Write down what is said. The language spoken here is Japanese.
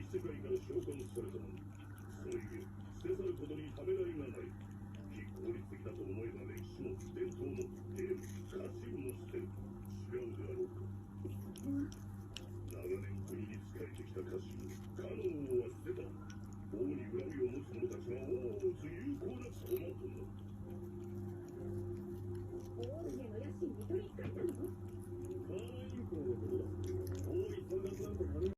世界から召喚されたもの。そのゆえ、捨て去ることにためらいがない。非効率的だと思えば歴史も伝統もテーマ、価値も捨てる。違うであろうか。長年国に仕えてきた家臣、カノンをは捨てた。王に恨みを持つ者たちが王を持つ有効な駒となった。王家の野心に取り憑かれたの？会員校のことだ。法律の学なんて